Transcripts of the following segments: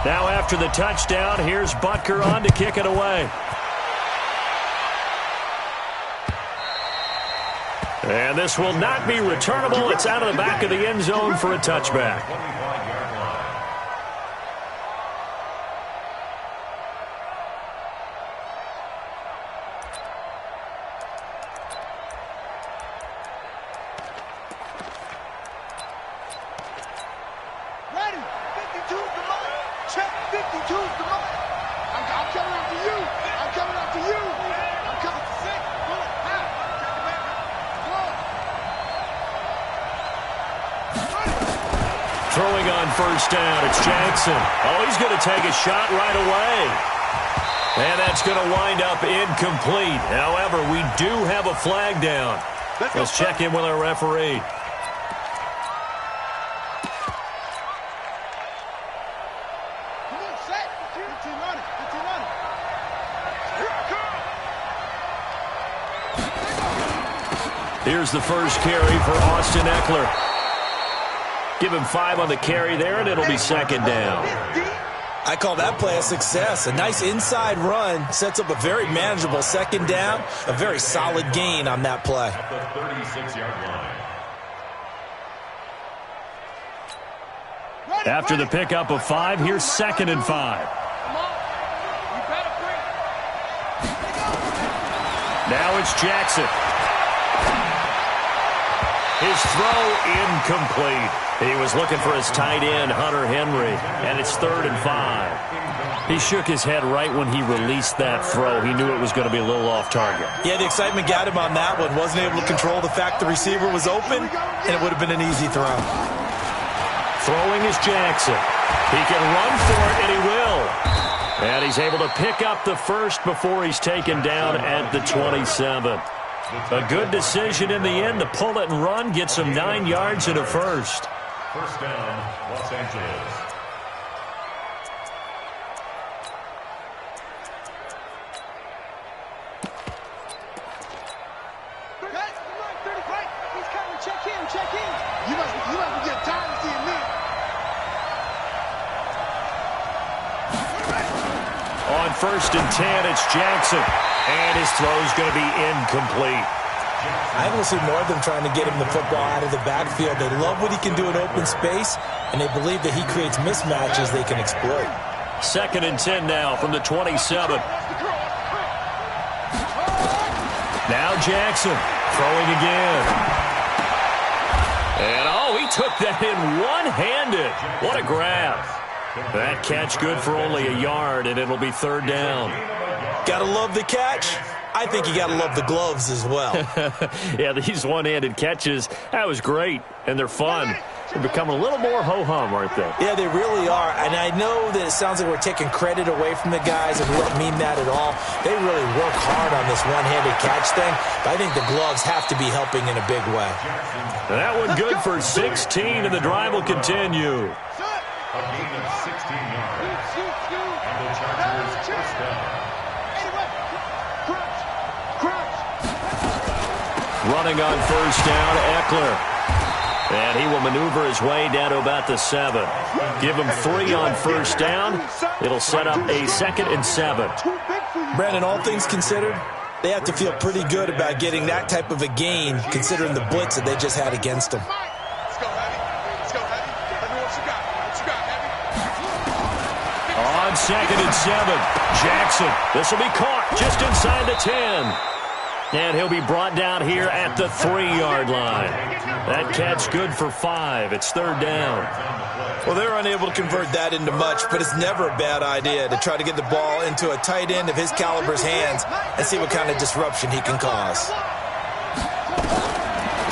Now after the touchdown, here's Butker on to kick it away. And this will not be returnable. It's out of the back of the end zone for a touchback. Ready, 52's the money. Check, 52's the money. I'm coming after you. I'm coming after you. I'm coming to six. Bullet, half. Check it back. Throwing on first down, it's Jackson. Oh, he's going to take a shot right away. And that's going to wind up incomplete. However, we do have a flag down. Let's check in with our referee. Come on, set. 15 money. 15 money. Here I come. Here's the first carry for Austin Eckler. Give him 5 on the carry there, and it'll be second down. I call that play a success. A nice inside run sets up a very manageable second down. A very solid gain on that play. At the 36-yard line. After the pickup of 5, here's second and 5. Now it's Jackson. His throw incomplete. He was looking for his tight end, Hunter Henry, and it's third and 5. He shook his head right when he released that throw. He knew it was going to be a little off target. Yeah, the excitement got him on that one. Wasn't able to control the fact the receiver was open, and it would have been an easy throw. Throwing is Jackson. He can run for it, and he will. And he's able to pick up the first before he's taken down at the 27. A good decision in the end to pull it and run, gets him 9 yards and a first. First down, Los Angeles. He's coming. Check in. Check in. You must be getting tired of seeing me. On first and 10, it's Jackson. And his throw's going to be incomplete. I don't see more of them trying to get him the football out of the backfield. They love what he can do in open space, and they believe that he creates mismatches they can exploit. Second and 10 now from the 27. Now Jackson throwing again. And, oh, he took that in one-handed. What a grab. That catch good for only a yard, and it'll be third down. Gotta love the catch. I think you gotta love the gloves as well. Yeah, these one-handed catches, that was great, and they're fun. They're becoming a little more ho-hum, aren't they? Yeah, they really are. And I know that it sounds like we're taking credit away from the guys, and we don't mean that at all. They really work hard on this one-handed catch thing, but I think the gloves have to be helping in a big way. That one good for 16, and the drive will continue. A gain of 16 yards. And the Chargers first down. Running on first down, Eckler. And he will maneuver his way down to about the 7. Give him 3 on first down. It'll set up a second and 7. Brandon, all things considered, they have to feel pretty good about getting that type of a gain, considering the blitz that they just had against them. Let's go, Heavy. Let's go, Heavy. Let me know what you got. What you got, Heavy? On second and 7, Jackson. This will be caught just inside the 10. And he'll be brought down here at the 3-yard line. That catch good for 5. It's third down. Well, they're unable to convert that into much, but it's never a bad idea to try to get the ball into a tight end of his caliber's hands and see what kind of disruption he can cause.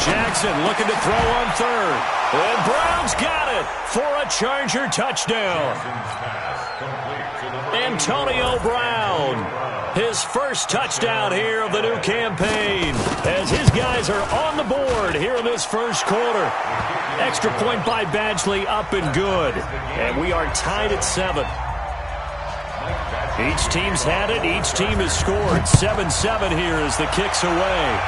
Jackson looking to throw on third. And Brown's got it for a Charger touchdown. Antonio Brown, his first touchdown here of the new campaign, as his guys are on the board here in this first quarter. Extra point by Badgley, up and good. And we are tied at 7. Each team's had it. Each team has scored. 7-7 here as the kick's away.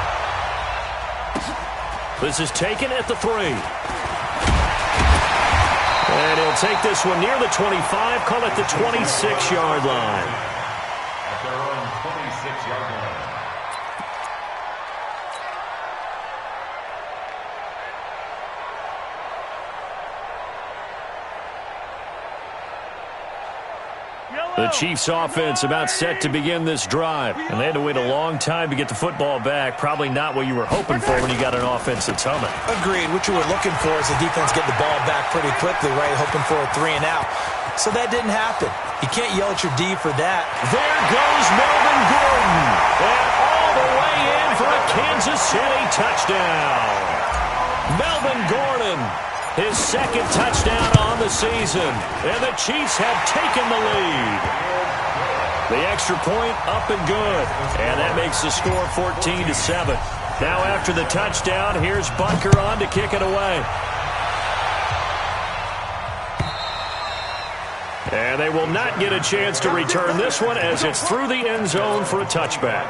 This is taken at the 3. And he'll take this one near the 25, call it the 26-yard line. At their own 26-yard line. The Chiefs offense about set to begin this drive. And they had to wait a long time to get the football back. Probably not what you were hoping for when you got an offense that's humming. Agreed. What you were looking for is the defense get the ball back pretty quickly, right? Hoping for a 3 and out. So that didn't happen. You can't yell at your D for that. There goes Melvin Gordon. And all the way in for a Kansas City touchdown. Melvin Gordon. His second touchdown on the season. And the Chiefs have taken the lead. The extra point up and good. And that makes the score 14-7. Now after the touchdown, here's Bunker on to kick it away. And they will not get a chance to return this one as it's through the end zone for a touchback.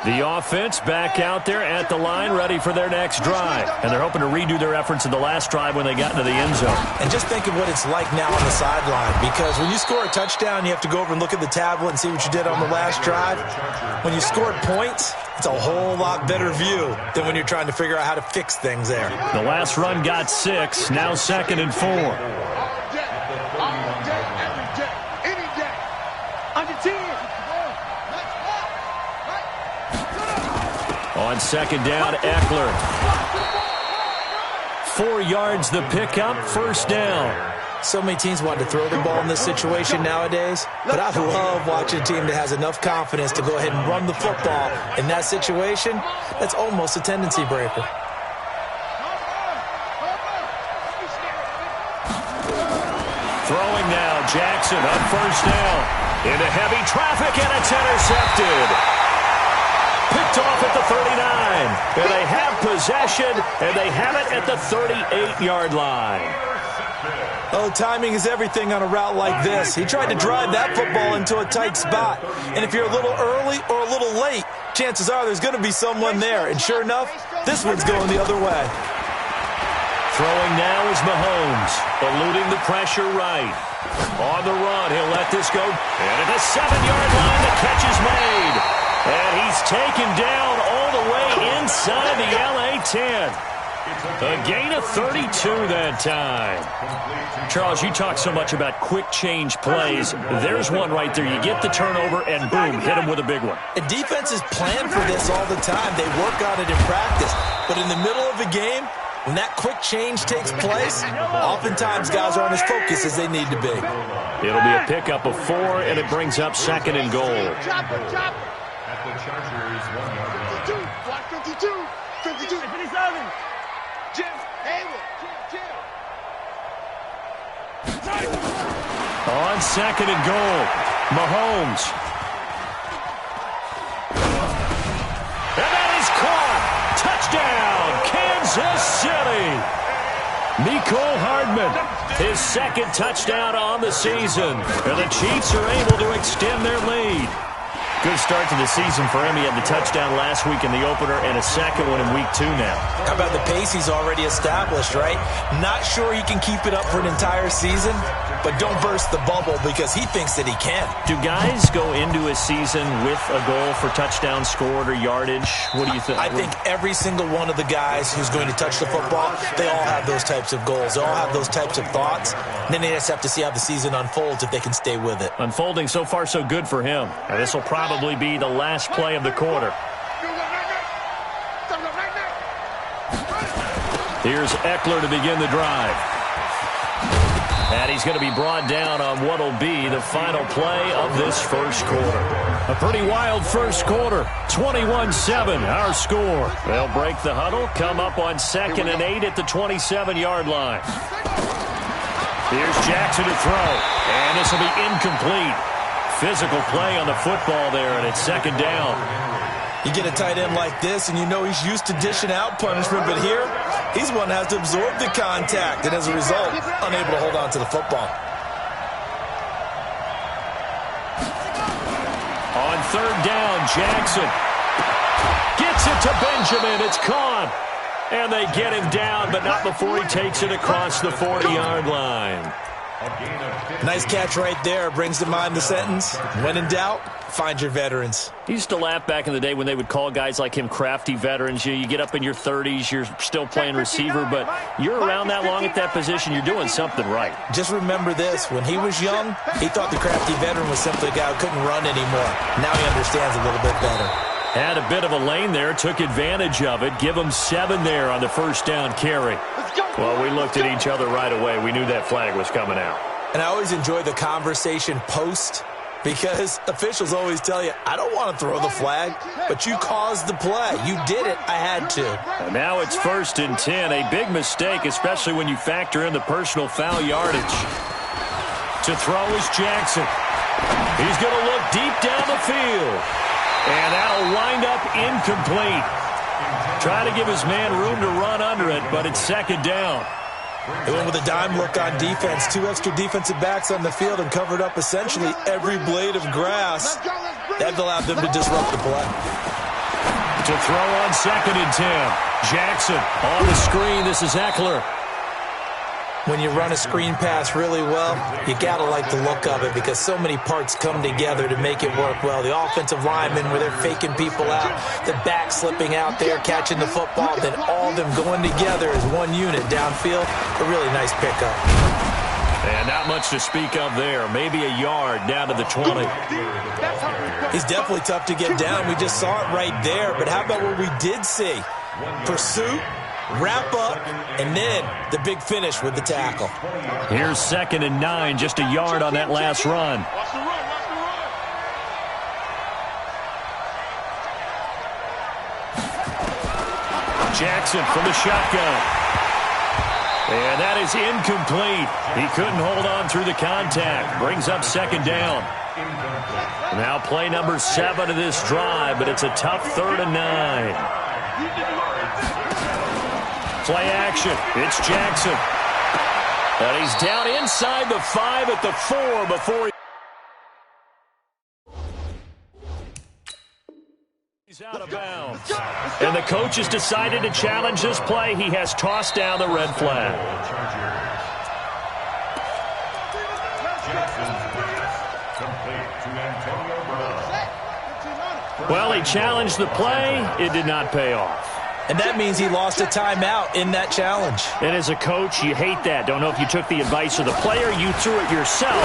The offense back out there at the line, ready for their next drive. And they're hoping to redo their efforts in the last drive when they got into the end zone. And just think of what it's like now on the sideline. Because when you score a touchdown, you have to go over and look at the tablet and see what you did on the last drive. When you scored points, it's a whole lot better view than when you're trying to figure out how to fix things there. The last run got 6, now 2nd and 4. All day, every day, any day. Under 10. On second down, Eckler. 4 yards the pickup, first down. So many teams want to throw the ball in this situation nowadays, but I love watching a team that has enough confidence to go ahead and run the football. In that situation, that's almost a tendency breaker. Throwing now, Jackson up first down. Into heavy traffic, and it's intercepted. Picked off at the 39. And they have possession, and they have it at the 38-yard line. Oh, timing is everything on a route like this. He tried to drive that football into a tight spot. And if you're a little early or a little late, chances are there's going to be someone there. And sure enough, this one's going the other way. Throwing now is Mahomes, eluding the pressure right. On the run, he'll let this go. And at the 7-yard line, the catch is made. And he's taken down all the way inside the LA 10. A gain of 32 that time. Charles, you talk so much about quick change plays. There's one right there. You get the turnover, and boom, hit him with a big one. And defenses plan for this all the time. They work on it in practice. But in the middle of a game, when that quick change takes place, oftentimes guys aren't as focused as they need to be. It'll be a pickup of 4, and it brings up 2nd and goal. At the Chargers' 1-yard line. 52, block 52, 52. 57. Jim Hayward, Jim. On 2nd and goal, Mahomes. And that is caught. Touchdown, Kansas City. Mecole Hardman, his 2nd touchdown on the season. And the Chiefs are able to extend their lead. Good start to the season for him. He had the touchdown last week in the opener and a second one in week 2 now. How about the pace he's already established, right? Not sure he can keep it up for an entire season, but don't burst the bubble because he thinks that he can. Do guys go into a season with a goal for touchdown scored or yardage? What do you think? I think every single one of the guys who's going to touch the football, they all have those types of goals. They all have those types of thoughts. And then they just have to see how the season unfolds if they can stay with it. Unfolding so far so good for him. And this will probably be the last play of the quarter. Here's Eckler to begin the drive. And he's going to be brought down on what will be the final play of this first quarter. A pretty wild first quarter. 21-7, our score. They'll break the huddle, come up on 2nd and 8 at the 27-yard line. Here's Jackson to throw. And this will be incomplete. Physical play on the football there, and it's 2nd down. You get a tight end like this, and you know he's used to dishing out punishment, but here, he's one that has to absorb the contact, and as a result, unable to hold on to the football. On 3rd down, Jackson gets it to Benjamin. It's caught. And they get him down, but not before he takes it across the 40-yard line. Nice catch right there. Brings to mind the sentence, when in doubt, find your veterans. He used to laugh back in the day when they would call guys like him crafty veterans. You get up in your 30s, you're still playing receiver, but you're around that long at that position, you're doing something right. Just remember this. When he was young, he thought the crafty veteran was simply a guy who couldn't run anymore. Now he understands a little bit better. Had a bit of a lane there, took advantage of it. Give him 7 there on the first down carry. Well, we looked at each other right away. We knew that flag was coming out. And I always enjoy the conversation post, because officials always tell you, I don't want to throw the flag, but you caused the play. You did it. I had to. And now it's 1st and 10. A big mistake, especially when you factor in the personal foul yardage. To throw is Jackson. He's going to look deep down the field. And that'll wind up incomplete. Try to give his man room to run under it, but it's 2nd down. They went with a dime look on defense. 2 extra defensive backs on the field and covered up essentially every blade of grass. That allowed them to disrupt the play. To throw on 2nd and 10. Jackson on the screen. This is Eckler. When you run a screen pass really well, you got to like the look of it because so many parts come together to make it work well. The offensive linemen, where they're faking people out, the back slipping out there, catching the football, then all of them going together as one unit downfield. A really nice pickup. And not much to speak of there. Maybe a yard down to the 20. He's definitely tough to get down. We just saw it right there. But how about what we did see? Pursuit, wrap up, and then the big finish with the tackle. Here's 2nd and 9, just a yard on that last run. Jackson from the shotgun. And that is incomplete. He couldn't hold on through the contact. Brings up 2nd down. Now play number 7 of this drive, but it's a tough 3rd and 9. Play action. It's Jackson. And he's down inside the 5 at the 4 before he's out of bounds. And the coach has decided to challenge this play. He has tossed down the red flag. Well, he challenged the play. It did not pay off. And that means he lost a timeout in that challenge. And as a coach, you hate that. Don't know if you took the advice of the player, you threw it yourself,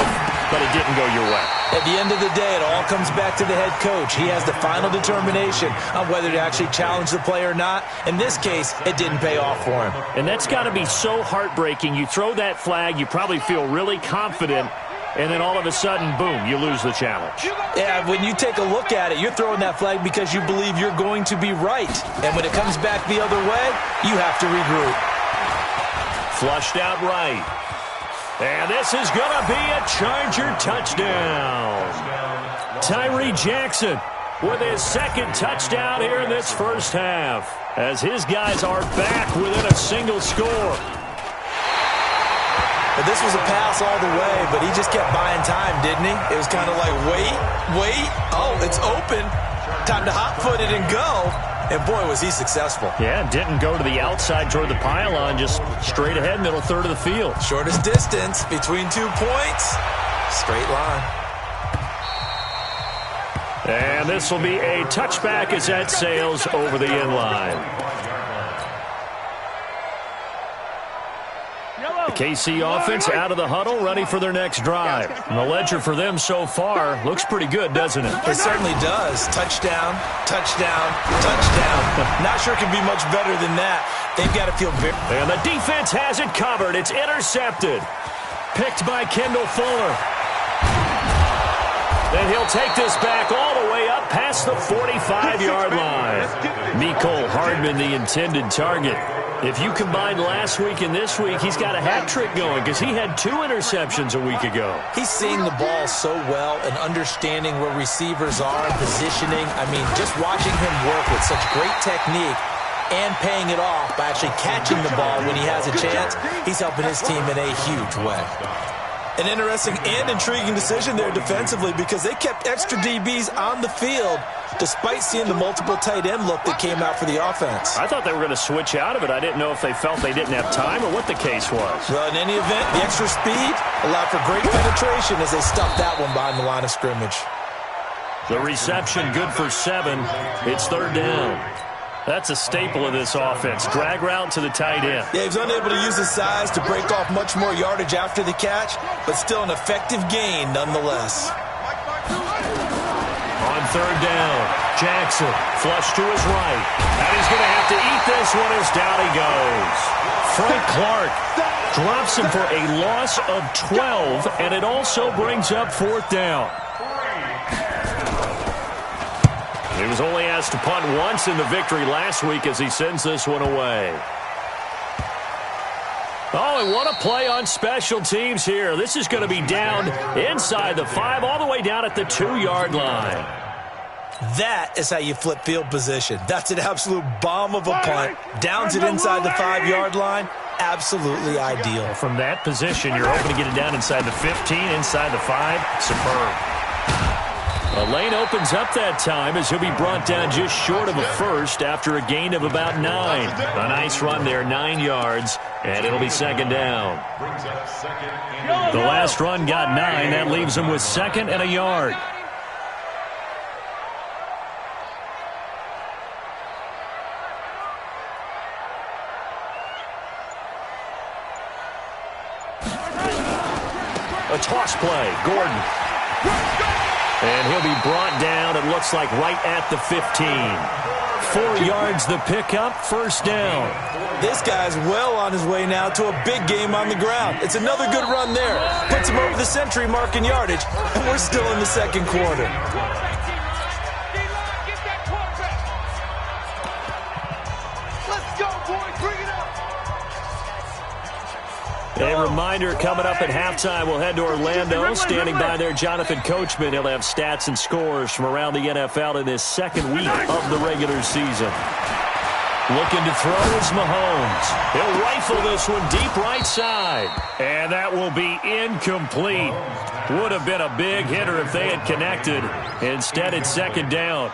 but it didn't go your way. At the end of the day, it all comes back to the head coach. He has the final determination on whether to actually challenge the play or not. In this case, it didn't pay off for him. And that's got to be so heartbreaking. You throw that flag, you probably feel really confident, and then all of a sudden, boom, you lose the challenge. Yeah, when you take a look at it, you're throwing that flag because you believe you're going to be right. And when it comes back the other way, you have to regroup. Flushed out right. And this is going to be a Charger touchdown. Tyree Jackson with his 2nd touchdown here in this first half, as his guys are back within a single score. But this was a pass all the way, but he just kept buying time, didn't he? It was kind of like, wait. Oh, it's open. Time to hot-foot it and go. And, boy, was he successful. Yeah, didn't go to the outside toward the pylon, just straight ahead, middle 3rd of the field. Shortest distance between 2 points. Straight line. And this will be a touchback as that sails over the end line. The KC offense out of the huddle, ready for their next drive. And the ledger for them so far looks pretty good, doesn't it? It certainly does. Touchdown, touchdown, touchdown. Not sure it can be much better than that. They've got to feel very... And the defense has it covered. It's intercepted. Picked by Kendall Fuller. Then he'll take this back all the way up past the 45-yard line. Mecole Hardman, the intended target. If you combine last week and this week, he's got a hat trick going because he had 2 interceptions a week ago. He's seeing the ball so well and understanding where receivers are and positioning. I mean, just watching him work with such great technique and paying it off by actually catching the ball when he has a chance, he's helping his team in a huge way. An interesting and intriguing decision there defensively because they kept extra DBs on the field despite seeing the multiple tight end look that came out for the offense. I thought they were going to switch out of it. I didn't know if they felt they didn't have time or what the case was. Well, in any event, the extra speed allowed for great penetration as they stuffed that one behind the line of scrimmage. The reception good for 7. It's third down. That's a staple of this offense. Drag route to the tight end. Yeah, he was unable to use his size to break off much more yardage after the catch, but still an effective gain nonetheless. On third down, Jackson flush to his right. And he's going to have to eat this one as down he goes. Frank Clark drops him for a loss of 12, and it also brings up fourth down. He was only asked to punt once in the victory last week as he sends this one away. Oh, and what a play on special teams here. This is going to be down inside the 5, all the way down at the 2-yard line. That is how you flip field position. That's an absolute bomb of a punt. Downs it inside the 5-yard line. Absolutely ideal. From that position, you're hoping to get it down inside the 15, inside the 5. Superb. A lane opens up that time as he'll be brought down just short of a first after a gain of about 9. A nice run there, 9 yards, and it'll be second down. The last run got 9. That leaves him with second and a yard. A toss play, Gordon. And he'll be brought down, it looks like, right at the 15. 4 yards the pickup, first down. This guy's well on his way now to a big game on the ground. It's another good run there. Puts him over the century mark in yardage, and we're still in the second quarter. Let's go, boys. Bring it up. A reminder, coming up at halftime, we'll head to Orlando. Standing by there, Jonathan Coachman. He'll have stats and scores from around the NFL in this second week of the regular season. Looking to throw is Mahomes. He'll rifle this one deep right side. And that will be incomplete. Would have been a big hitter if they had connected. Instead, it's second down.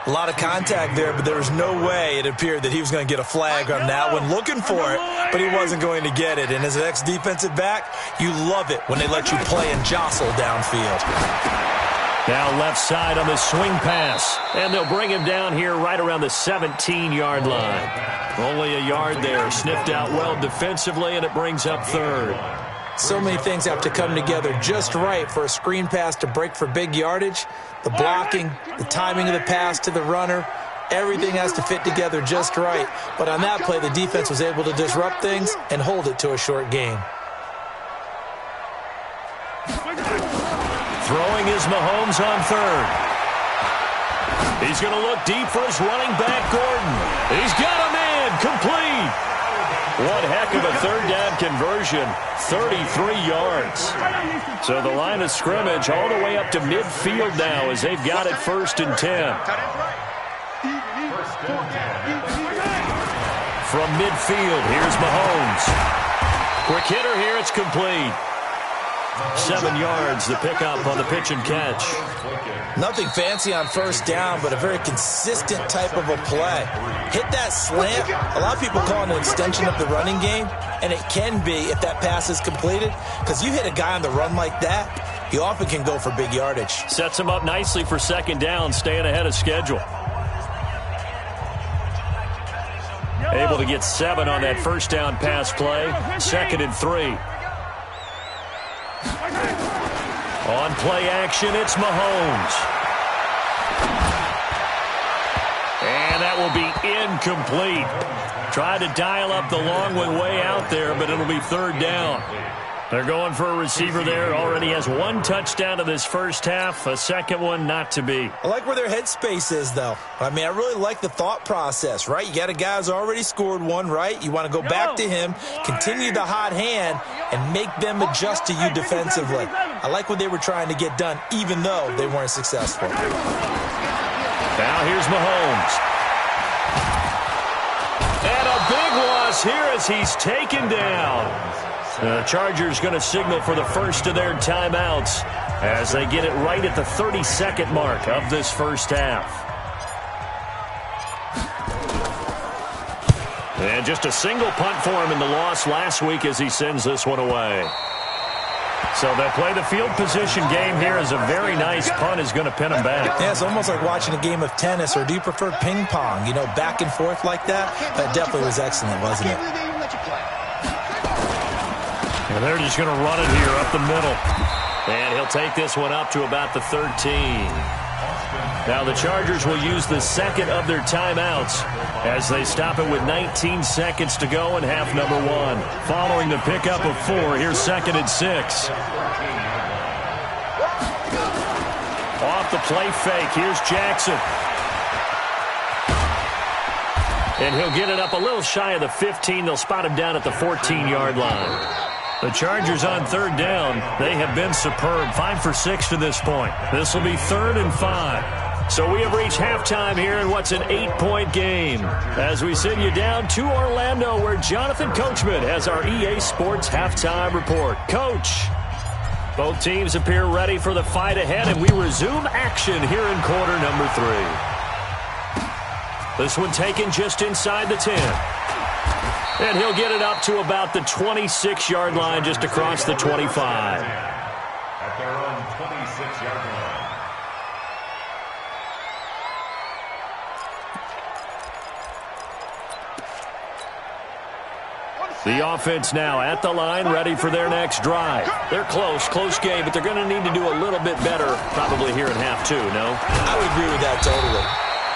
A lot of contact there, but there was no way it appeared that he was going to get a flag on that one. Looking for it, but he wasn't going to get it. And as an ex-defensive back, you love it when they let you play and jostle downfield. Now left side on the swing pass. And they'll bring him down here right around the 17-yard line. Only a yard there. Sniffed out well defensively, and it brings up third. So many things have to come together just right for a screen pass to break for big yardage. The blocking, the timing of the pass to the runner, everything has to fit together just right. But on that play, the defense was able to disrupt things and hold it to a short gain. Throwing is Mahomes on third. He's going to look deep for his running back, Gordon. He's got a man, complete. One heck of a third down conversion, 33 yards. So the line of scrimmage all the way up to midfield now as they've got it first and 10. From midfield, here's Mahomes. Quick hitter here, it's complete. 7 yards, the pickup on the pitch and catch. Nothing fancy on first down, but a very consistent type of a play. Hit that slant. A lot of people call it an extension of the running game, and it can be if that pass is completed, because you hit a guy on the run like that, he often can go for big yardage. Sets him up nicely for second down, staying ahead of schedule. Able to get 7 on that first down pass play, 2nd and 3. On play action, it's Mahomes. And that will be incomplete. Tried to dial up the long one way out there, but it'll be third down. They're going for a receiver there. Already has 1 touchdown in this first half. A second one not to be. I like where their headspace is, though. I mean, I really like the thought process, right? You got a guy who's already scored 1, right? You want to go back to him, continue the hot hand, and make them adjust to you defensively. I like what they were trying to get done, even though they weren't successful. Now here's Mahomes. And a big loss here as he's taken down. The Chargers going to signal for the first of their timeouts as they get it right at the 32nd mark of this first half. And just a single punt for him in the loss last week as he sends this one away. So they'll play the field position game here as a very nice punt is going to pin him back. Yeah, it's almost like watching a game of tennis, or do you prefer ping pong? You know, back and forth like that? That definitely was excellent, wasn't it? And they're just going to run it here up the middle. And he'll take this one up to about the 13. Now the Chargers will use the second of their timeouts as they stop it with 19 seconds to go in half number one. Following the pickup of 4, here's 2nd and 6. Off the play fake, here's Jackson. And he'll get it up a little shy of the 15. They'll spot him down at the 14-yard line. The Chargers on 3rd down. They have been superb. 5 for 6 to this point. This will be 3rd and 5. So we have reached halftime here in what's an 8-point game. As we send you down to Orlando, where Jonathan Coachman has our EA Sports halftime report. Coach, both teams appear ready for the fight ahead, and we resume action here in quarter number 3. This one taken just inside the 10. And he'll get it up to about the 26-yard line, just across the 25. At their own 26-yard line. The offense now at the line, ready for their next drive. They're close game, but they're going to need to do a little bit better probably here in half 2, no? I would agree with that totally.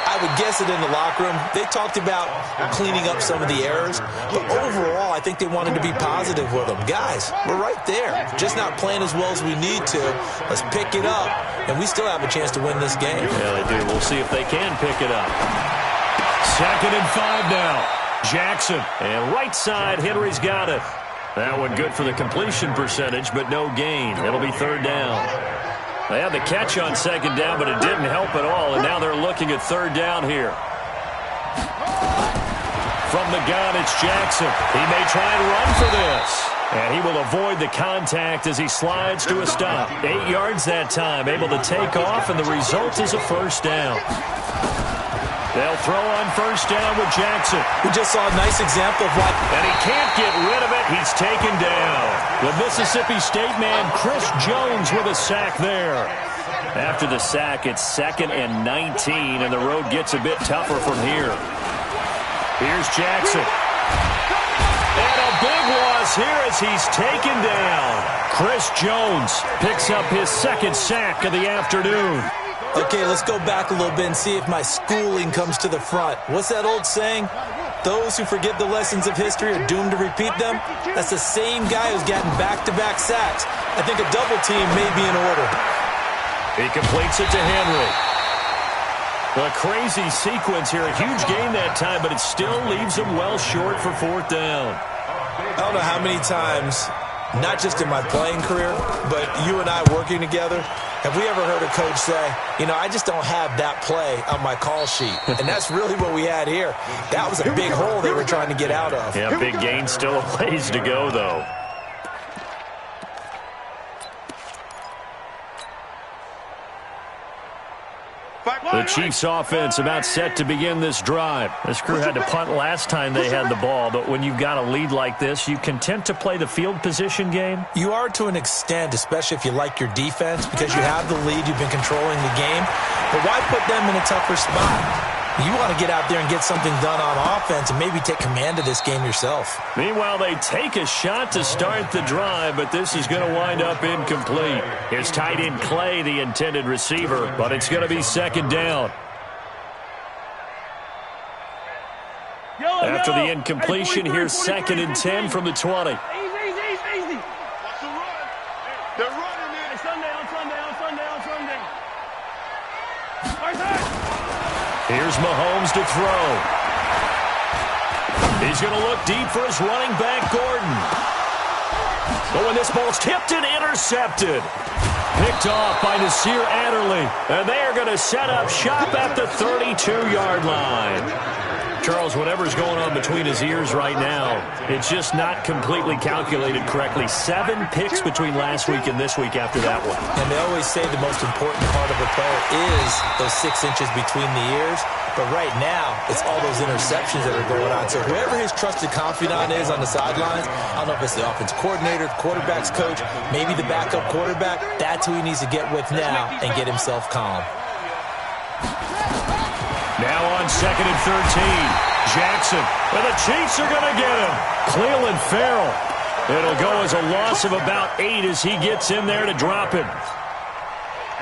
I would guess it in the locker room. They talked about cleaning up some of the errors, but overall, I think they wanted to be positive with them. Guys, we're right there. Just not playing as well as we need to. Let's pick it up, and we still have a chance to win this game. Yeah, they do. We'll see if they can pick it up. 2nd and 5 now. Jackson, and right side, Henry's got it. That one good for the completion percentage, but no gain. It'll be 3rd down. They had the catch on 2nd down, but it didn't help at all, and now they're looking at 3rd down here. From the gun, it's Jackson. He may try and run for this. And he will avoid the contact as he slides to a stop. 8 yards that time, able to take off, and the result is a 1st down. They'll throw on 1st down with Jackson. We just saw a nice example of what... And he can't get rid of it. He's taken down. The Mississippi State man, Chris Jones, with a sack there. After the sack, it's 2nd and 19, and the road gets a bit tougher from here. Here's Jackson. And a big loss here as he's taken down. Chris Jones picks up his 2nd sack of the afternoon. Okay, let's go back a little bit and see if my schooling comes to the front. What's that old saying? Those who forget the lessons of history are doomed to repeat them. That's the same guy who's gotten back-to-back sacks. I think a double team may be in order. He completes it to Henry. A crazy sequence here. A huge gain that time, but it still leaves him well short for 4th down. I don't know how many times, not just in my playing career, but you and I working together, have we ever heard a coach say, you know, I just don't have that play on my call sheet? And that's really what we had here. That was a big hole they were trying to get out of. Yeah, big gain, still a ways to go, though. The Chiefs offense about set to begin this drive. This crew had to punt last time they had the ball, but when you've got a lead like this, you content to play the field position game? You are to an extent, especially if you like your defense, because you have the lead, you've been controlling the game. But why put them in a tougher spot? You want to get out there and get something done on offense and maybe take command of this game yourself. Meanwhile, they take a shot to start the drive, but this is going to wind up incomplete. It's tight end Clay, the intended receiver, but it's going to be 2nd down. After the incompletion, here's 2nd and 10 from the 20. Easy. Watch the run. They're running it. Hey, Sunday. Here's Mahomes to throw. He's going to look deep for his running back, Gordon. But when this ball's tipped and intercepted. Picked off by Nasir Adderley. And they are going to set up shop at the 32-yard line. Charles, whatever's going on between his ears right now, it's just not completely calculated correctly. 7 picks between last week and this week after that one. And they always say the most important part of a player is those 6 inches between the ears. But right now, it's all those interceptions that are going on. So whoever his trusted confidant is on the sidelines, I don't know if it's the offensive coordinator, the quarterback's coach, maybe the backup quarterback, that's who he needs to get with now and get himself calm. Now on 2nd and 13, Jackson, and the Chiefs are going to get him. Cleveland Farrell. It'll go as a loss of about 8 as he gets in there to drop him.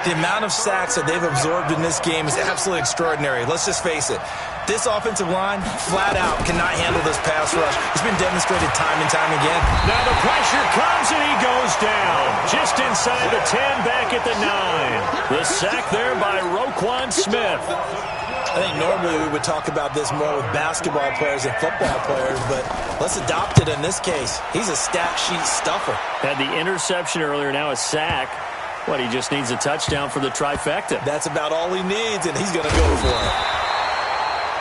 The amount of sacks that they've absorbed in this game is absolutely extraordinary. Let's just face it. This offensive line, flat out, cannot handle this pass rush. It's been demonstrated time and time again. Now the pressure comes and he goes down. Just inside the 10, back at the 9. The sack there by Roquan Smith. I think normally we would talk about this more with basketball players and football players, but let's adopt it in this case. He's a stat sheet stuffer. Had the interception earlier, now a sack. What, he just needs a touchdown for the trifecta. That's about all he needs, and he's going to go for it.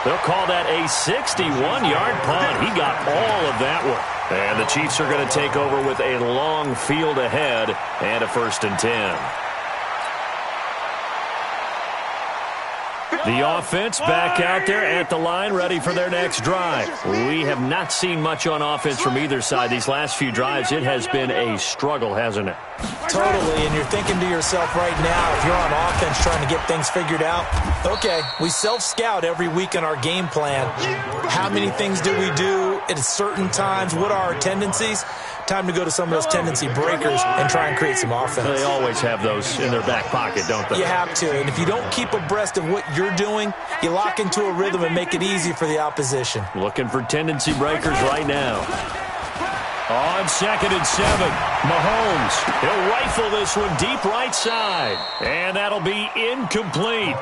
They'll call that a 61-yard punt. He got all of that one. And the Chiefs are going to take over with a long field ahead and a 1st and 10. The offense back out there at the line, ready for their next drive. We have not seen much on offense from either side. These last few drives, it has been a struggle, hasn't it? Totally, and you're thinking to yourself right now, if you're on offense trying to get things figured out, okay, we self-scout every week in our game plan. How many things do we do at certain times? What are our tendencies? Time to go to some of those tendency breakers and try and create some offense. They always have those in their back pocket, don't they? You have to, and if you don't keep abreast of what you're doing, you lock into a rhythm and make it easy for the opposition. Looking for tendency breakers right now. On 2nd and 7, Mahomes. He'll rifle this one deep right side. And that'll be incomplete.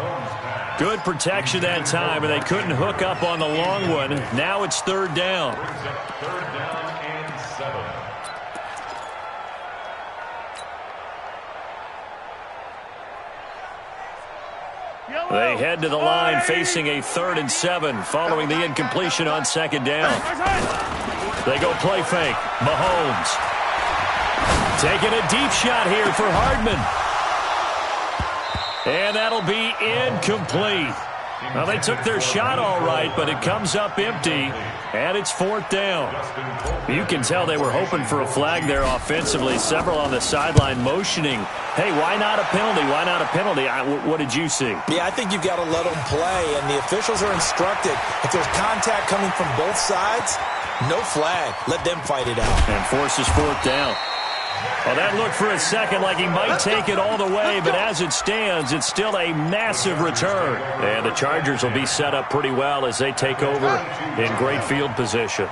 Good protection that time, and they couldn't hook up on the long one. Now it's 3rd down. 3rd down and 7. They head to the line facing a 3rd and 7 following the incompletion on 2nd down. They go play fake. Mahomes taking a deep shot here for Hardman. And that'll be incomplete. Well, they took their shot all right, but it comes up empty, and it's 4th down. You can tell they were hoping for a flag there offensively. Several on the sideline motioning, hey, why not a penalty? Why not a penalty? What did you see? Yeah, I think you've got to let them play, and the officials are instructed. If there's contact coming from both sides, no flag. Let them fight it out. And forces 4th down. Well, that looked for a second like he might take it all the way, but as it stands, it's still a massive return. And the Chargers will be set up pretty well as they take over in great field position.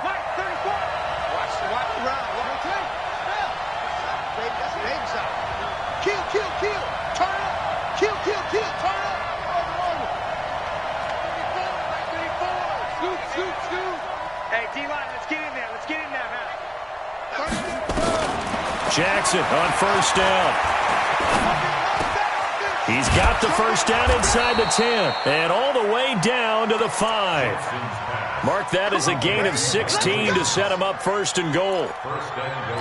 Jackson on 1st down. He's got the 1st down inside the 10 and all the way down to the 5. Mark that as a gain of 16 to set him up 1st and goal.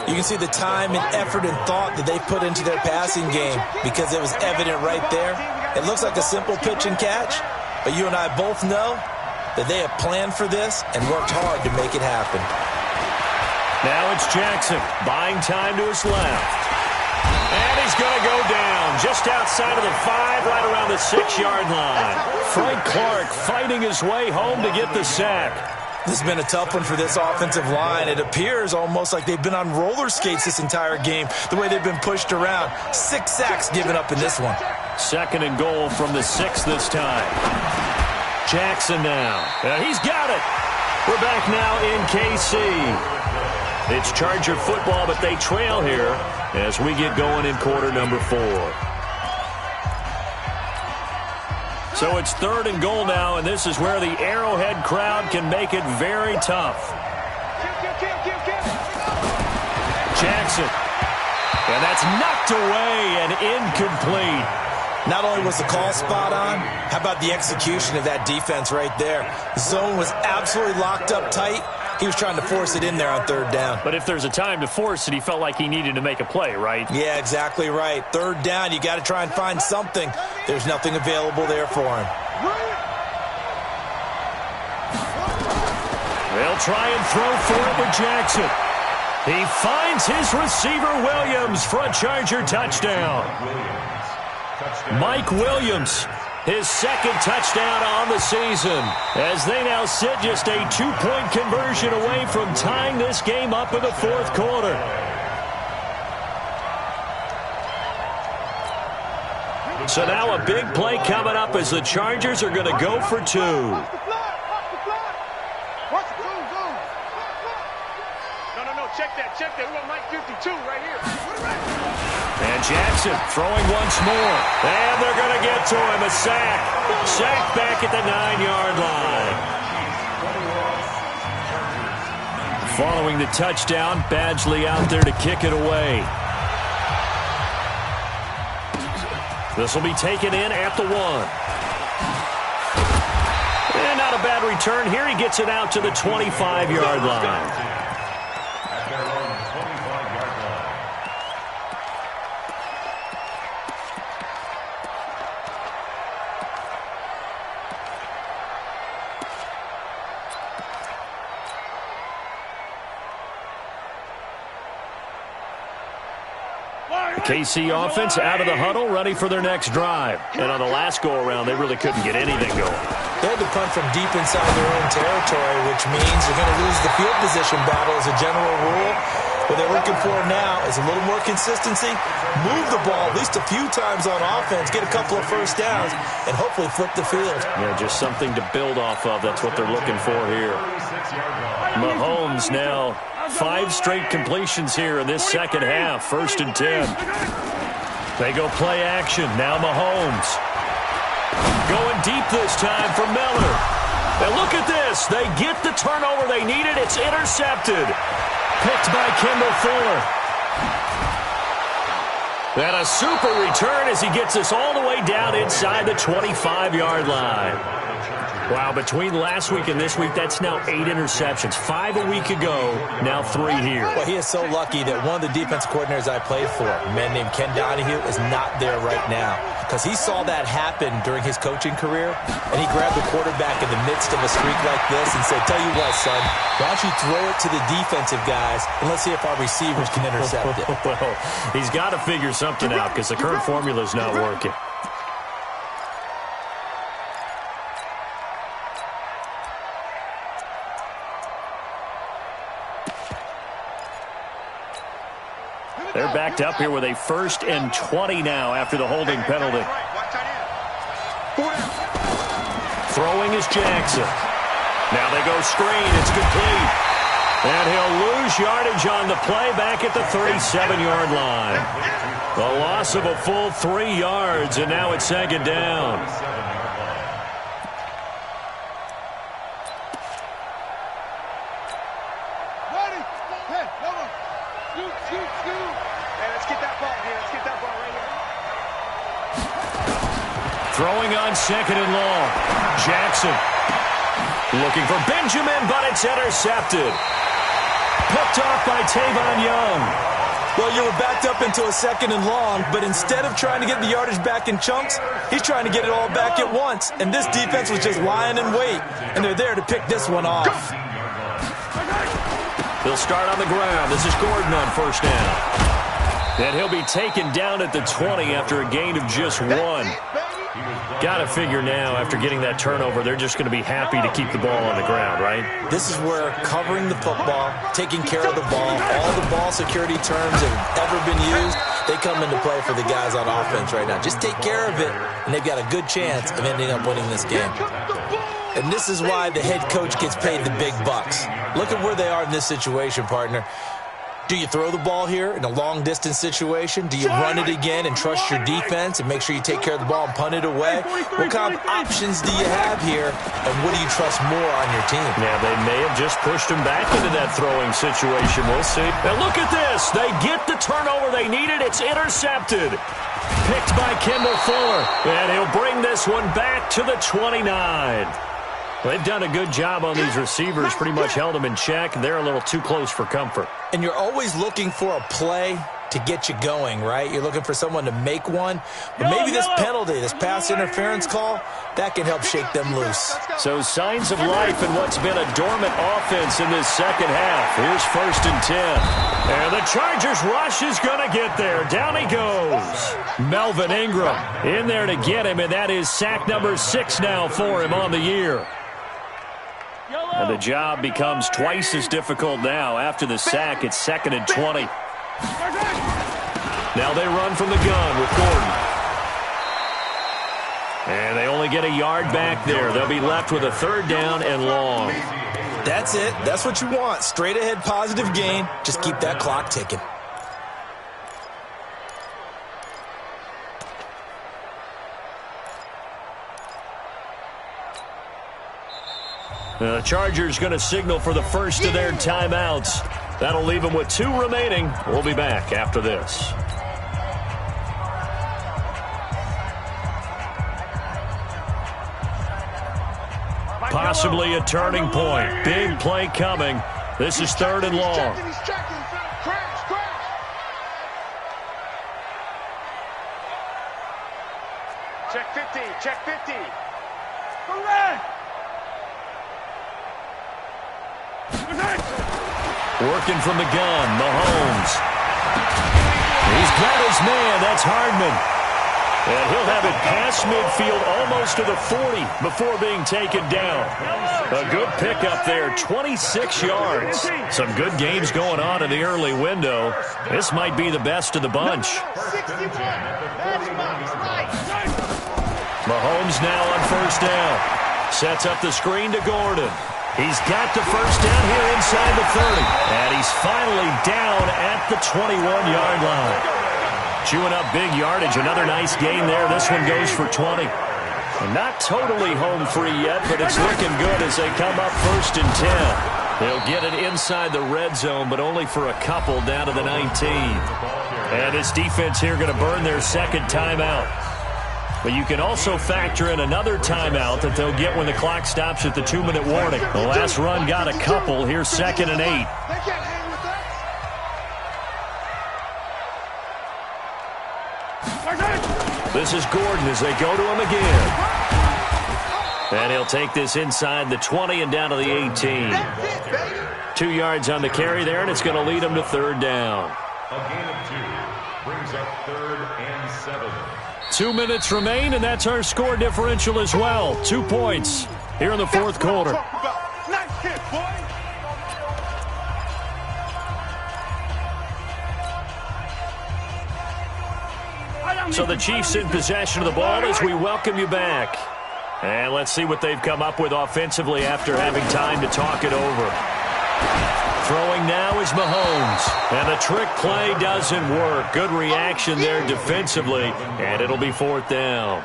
You can see the time and effort and thought that they put into their passing game because it was evident right there. It looks like a simple pitch and catch, but you and I both know that they have planned for this and worked hard to make it happen. Now it's Jackson, buying time to his left. And he's going to go down just outside of the 5, right around the 6-yard line. Frank Clark fighting his way home to get the sack. This has been a tough one for this offensive line. It appears almost like they've been on roller skates this entire game, the way they've been pushed around. 6 sacks given up in this one. 2nd and goal from the 6 this time. Jackson now. He's got it. We're back now in KC. It's Charger football, but they trail here as we get going in quarter number 4. So it's 3rd and goal now, and this is where the Arrowhead crowd can make it very tough. Jackson. And that's knocked away and incomplete. Not only was the call spot on, how about the execution of that defense right there? The zone was absolutely locked up tight. He was trying to force it in there on third down. But if there's a time to force it, he felt like he needed to make a play, right? Yeah, exactly right. Third down, you got to try and find something. There's nothing available there for him. They'll try and throw for it with Jackson. He finds his receiver, Williams, for a Charger touchdown. Mike Williams, his second touchdown on the season, as they now sit just a 2-point conversion away from tying this game up in the fourth quarter. So now a big play coming up as the Chargers are going to go for two. Check that. We got Mike 52 right here. And Jackson throwing once more. And they're going to get to him. A sack. Sack back at the 9-yard line. Following the touchdown, Badgley out there to kick it away. This will be taken in at the 1. And not a bad return here. He gets it out to the 25-yard line. KC offense out of the huddle, ready for their next drive. And on the last go-around, they really couldn't get anything going. They had to punt from deep inside their own territory, which means they're going to lose the field position battle as a general rule. What they're looking for now is a little more consistency, move the ball at least a few times on offense, get a couple of first downs, and hopefully flip the field. Yeah, just something to build off of. That's what they're looking for here. Mahomes now 5 straight completions here in this second half. 1st and 10. They go play action. Now Mahomes. Going deep this time for Miller. And look at this. They get the turnover they needed. It's intercepted. Picked by Kendall Fuller. And a super return as he gets us all the way down inside the 25-yard line. Wow, between last week and this week, that's now 8 interceptions. 5 a week ago, now 3 here. Well, he is so lucky that one of the defense coordinators I played for, a man named Ken Donahue, is not there right now. Because he saw that happen during his coaching career, and he grabbed the quarterback in the midst of a streak like this and said, tell you what, son, why don't you throw it to the defensive guys, and let's see if our receivers can intercept it. Well, he's got to figure something out because the current formula is not working. They're backed up here with a 1st and 20 now after the holding penalty. Throwing is Jackson. Now they go screen. It's complete. And he'll lose yardage on the play back at the 37-yard line. The loss of a full 3 yards, and now it's 2nd down. Throwing on 2nd and long. Jackson looking for Benjamin, but it's intercepted. Picked off by Tavon Young. Well, you were backed up into a 2nd and long, but instead of trying to get the yardage back in chunks, he's trying to get it all back at once. And this defense was just lying in wait, and they're there to pick this one off. He'll start on the ground. This is Gordon on 1st down. And he'll be taken down at the 20 after a gain of just 1. Got to figure now, after getting that turnover, they're just going to be happy to keep the ball on the ground, right? This is where covering the football, taking care of the ball, all the ball security terms that have ever been used, they come into play for the guys on offense right now. Just take care of it, and they've got a good chance of ending up winning this game. And this is why the head coach gets paid the big bucks. Look at where they are in this situation, partner. Do you throw the ball here in a long-distance situation? Do you run it again and trust your defense and make sure you take care of the ball and punt it away? What kind of options do you have here, and what do you trust more on your team? Yeah, they may have just pushed him back into that throwing situation. We'll see. And look at this. They get the turnover they needed. It's intercepted. Picked by Kendall Fuller. And he'll bring this one back to the 29. They've done a good job on these receivers, pretty much held them in check. They're a little too close for comfort. And you're always looking for a play to get you going, right? You're looking for someone to make one. But maybe this penalty, this pass interference call, that can help shake them loose. So signs of life in what's been a dormant offense in this second half. Here's 1st and 10. And the Chargers rush is going to get there. Down he goes. Melvin Ingram in there to get him, and that is sack number 6 now for him on the year. And the job becomes twice as difficult now. After the sack, it's 2nd and 20. Now they run from the gun with Gordon. And they only get a yard back there. They'll be left with a 3rd down and long. That's it. That's what you want. Straight ahead positive gain. Just keep that clock ticking. The Chargers going to signal for the first of their timeouts. That'll leave them with 2 remaining. We'll be back after this. Possibly a turning point. Big play coming. This is 3rd and long. Check 50. Check 50. Working from the gun, Mahomes. He's got his man. That's Hardman. And he'll have it past midfield, almost to the 40 before being taken down. A good pickup there, 26 yards. Some good games going on in the early window. This might be the best of the bunch. Mahomes now on 1st down. Sets up the screen to Gordon. He's got the 1st down here inside the 30. And he's finally down at the 21-yard line. Chewing up big yardage. Another nice gain there. This one goes for 20. And not totally home free yet, but it's looking good as they come up 1st and 10. They'll get it inside the red zone, but only for a couple down to the 19. And this defense here going to burn their 2nd timeout. But you can also factor in another timeout that they'll get when the clock stops at the 2-minute warning. The last run got a couple. Here's 2nd and 8. This is Gordon as they go to him again. And he'll take this inside the 20 and down to the 18. 2 yards on the carry there, and it's going to lead him to 3rd down. A gain of 2 brings up 3rd and 7. 2 minutes remain, and that's our score differential as well. 2 points here in the 4th quarter. Nice hit, boy. So the Chiefs in possession of the ball as we welcome you back. And let's see what they've come up with offensively after having time to talk it over. Throwing now is Mahomes. And the trick play doesn't work. Good reaction there defensively. And it'll be 4th down.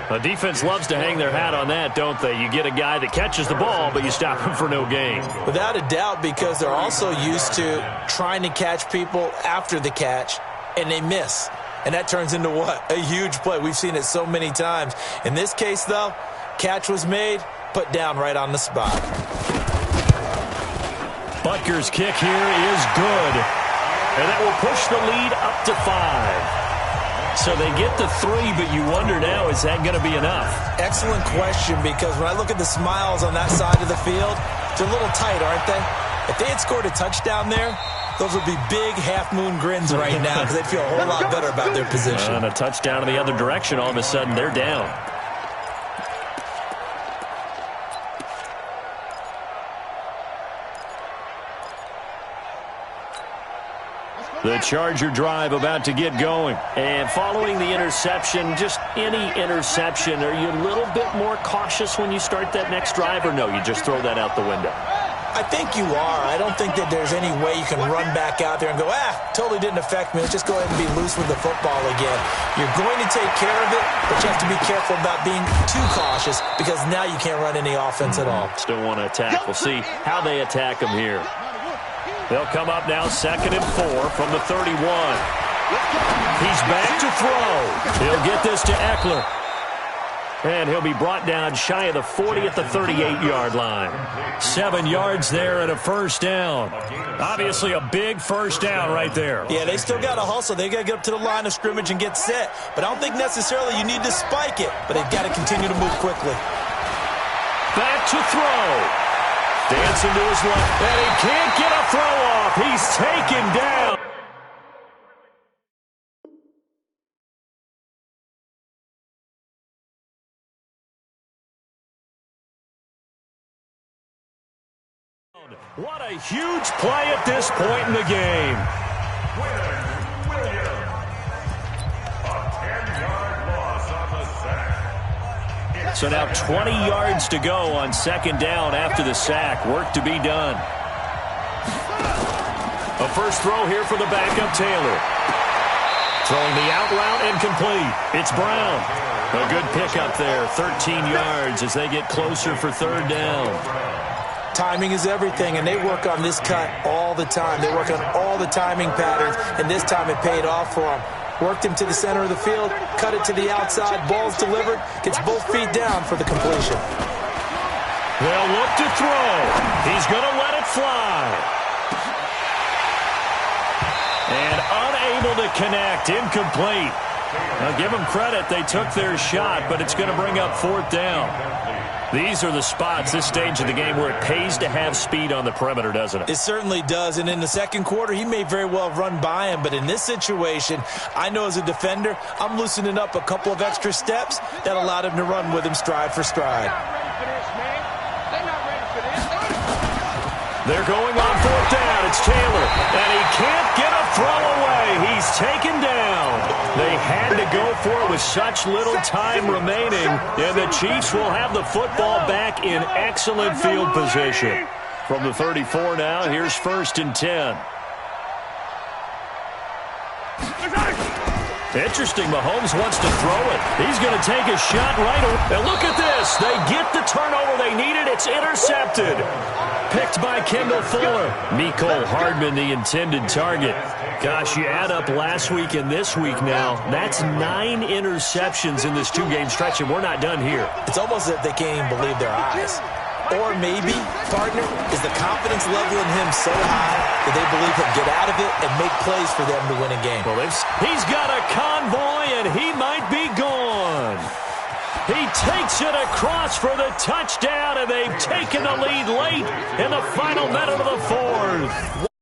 The defense loves to hang their hat on that, don't they? You get a guy that catches the ball, but you stop him for no gain. Without a doubt, because they're also used to trying to catch people after the catch, and they miss. And that turns into what? A huge play. We've seen it so many times. In this case, though, catch was made, put down right on the spot. Butker's kick here is good. And that will push the lead up to 5. So they get the 3, but you wonder now, is that going to be enough? Excellent question, because when I look at the smiles on that side of the field, they're a little tight, aren't they? If they had scored a touchdown there, those would be big half-moon grins right now because they'd feel a whole lot better about their position. And a touchdown in the other direction, all of a sudden they're down. The Charger drive about to get going. And following the interception, just any interception, are you a little bit more cautious when you start that next drive, or no, you just throw that out the window? I think you are. I don't think that there's any way you can run back out there and go, totally didn't affect me. Let's just go ahead and be loose with the football again. You're going to take care of it, but you have to be careful about being too cautious because now you can't run any offense at all. Still want to attack. We'll see how they attack them here. They'll come up now 2nd and 4 from the 31. He's back to throw. He'll get this to Eckler. And he'll be brought down shy of the 40 at the 38-yard line. 7 yards there and a first down. Obviously a big first down right there. Yeah, they still got to hustle. They got to get up to the line of scrimmage and get set. But I don't think necessarily you need to spike it. But they've got to continue to move quickly. Back to throw. Dancing to his left. And he can't get a throw off. He's taken down. What a huge play at this point in the game. A 10-yard loss on the sack. So now 20 yards to go on second down after the sack. Work to be done. A first throw here for the backup Taylor. Throwing the out route incomplete. It's Brown. A good pickup there. 13 yards as they get closer for third down. Timing is everything, and they work on this cut all the time. They work on all the timing patterns, and this time it paid off for them. Worked him to the center of the field, cut it to the outside, ball's delivered, gets both feet down for the completion. They'll look to throw. He's going to let it fly. And unable to connect, incomplete. Now give them credit, they took their shot, but it's going to bring up fourth down. These are the spots, this stage of the game, where it pays to have speed on the perimeter, doesn't it? It certainly does, and in the second quarter, he may very well run by him, but in this situation, I know as a defender, I'm loosening up a couple of extra steps that allowed him to run with him stride for stride. They're going on fourth down. It's Taylor, and he can't get a throw away. He's taken down. They had to go for it with such little time remaining, and the Chiefs will have the football back in excellent field position. From the 34 now, here's 1st and 10. Interesting, Mahomes wants to throw it. He's going to take a shot right away. And look at this. They get the turnover they needed. It's intercepted. Picked by Kendall Fuller. Mecole Hardman, the intended target. Gosh, you add up last week and this week now. That's 9 interceptions in this 2-game stretch, and we're not done here. It's almost as if they can't even believe their eyes. Or maybe, partner, is the confidence level in him so high that they believe he'll get out of it and make plays for them to win a game. Well, he's got a convoy, and he might be gone. He takes it across for the touchdown, and they've taken the lead late in the final minute of the fourth.